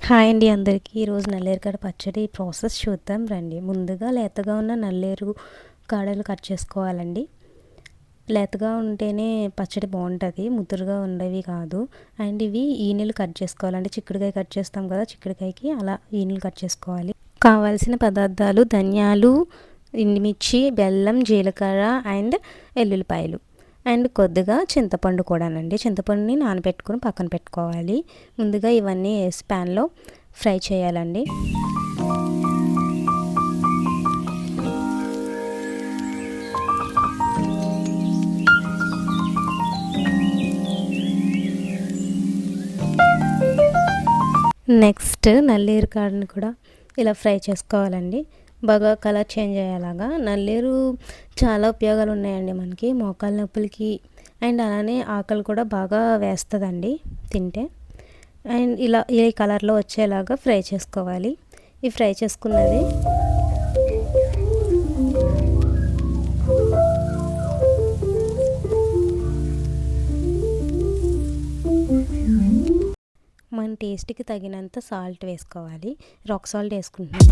Hi అండి అందరికీ. ఈరోజు నల్లేరు పచ్చడి ప్రాసెస్ చూద్దాం రండి. ముందుగా లేతగా ఉన్న నల్లేరు కాడలు కట్ చేసుకోవాలండి. లేతగా ఉంటేనే పచ్చడి బాగుంటుంది, ముదురుగా ఉండేవి కాదు. అండ్ ఇవి ఈనెలు కట్ చేసుకోవాలండి. చిక్కుడుకాయ కట్ చేస్తాం కదా, చిక్కుడుకాయకి అలా ఈనెలు కట్ చేసుకోవాలి. కావాల్సిన పదార్థాలు ధనియాలు, ఎండుమిర్చి, బెల్లం, జీలకర్ర అండ్ ఎల్లుల్లిపాయలు అండ్ కొద్దిగా చింతపండు కూడానండి. చింతపండుని నానబెట్టుకుని పక్కన పెట్టుకోవాలి. ముందుగా ఇవన్నీ వేసి ప్యాన్లో ఫ్రై చేయాలండి. నెక్స్ట్ నల్లేరు కాడని కూడా ఇలా ఫ్రై చేసుకోవాలండి. బాగా కలర్ చేంజ్ అయ్యేలాగా. నల్లేరు చాలా ఉపయోగాలు ఉన్నాయండి మనకి. మోకాళ్ళ నొప్పులకి అండ్ అలానే ఆకలి కూడా బాగా వేస్తుందండి తింటే. అండ్ ఇలా ఈ కలర్లో వచ్చేలాగా ఫ్రై చేసుకోవాలి. ఈ ఫ్రై చేసుకున్నది మన టేస్ట్కి తగినంత సాల్ట్ వేసుకోవాలి. రాక్ సాల్ట్ వేసుకుంటున్నాను.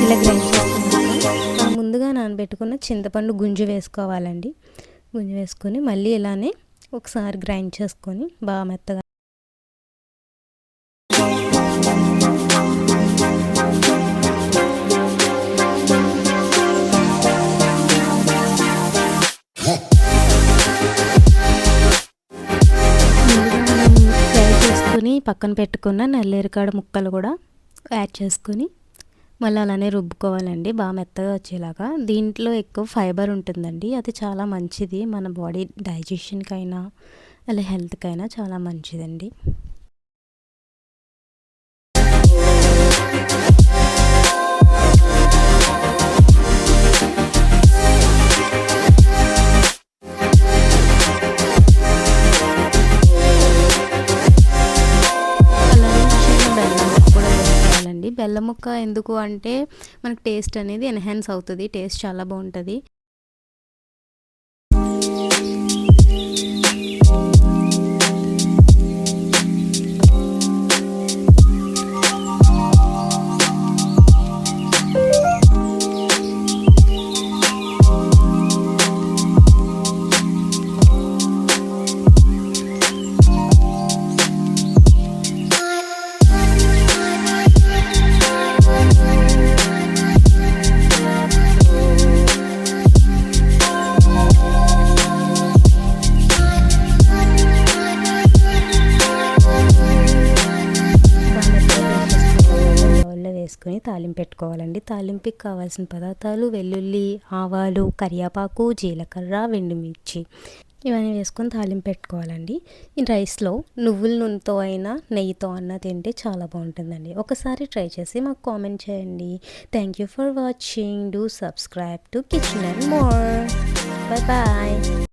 ఇలా గ్రైండ్ చేసుకున్నాక ముందుగా నానబెట్టుకున్న చింతపండు గుంజు వేసుకోవాలండి. గుంజు వేసుకొని మళ్ళీ ఇలానే ఒకసారి గ్రైండ్ చేసుకొని బాగా మెత్తగా ఫ్రై చేసుకొని పక్కన పెట్టుకున్న నల్లేరుకాడ ముక్కలు కూడా యాడ్ చేసుకొని మళ్ళీ అలానే రుబ్బుకోవాలండి బాగా మెత్తగా వచ్చేలాగా. దీంట్లో ఎక్కువ ఫైబర్ ఉంటుందండి, అది చాలా మంచిది మన బాడీ డైజెషన్కైనా అలా హెల్త్కైనా చాలా మంచిదండి. బెల్లం ముక్క ఎందుకు అంటే మనకు టేస్ట్ అనేది ఎన్హాన్స్ అవుతుంది, టేస్ట్ చాలా బాగుంటుంది. వేసుకొని తాలింపు పెట్టుకోవాలండి. తాలింపుకి కావాల్సిన పదార్థాలు వెల్లుల్లి, ఆవాలు, కరివేపాకు, జీలకర్ర, ఎండుమిర్చి ఇవన్నీ వేసుకొని తాలింపు పెట్టుకోవాలండి. ఈ రైస్లో నువ్వుల నూనెతో అయినా నెయ్యితో అన్నా తింటే చాలా బాగుంటుందండి. ఒకసారి ట్రై చేసి మాకు కామెంట్ చేయండి. Thank you for watching. Do subscribe to kitchen and more. Bye bye.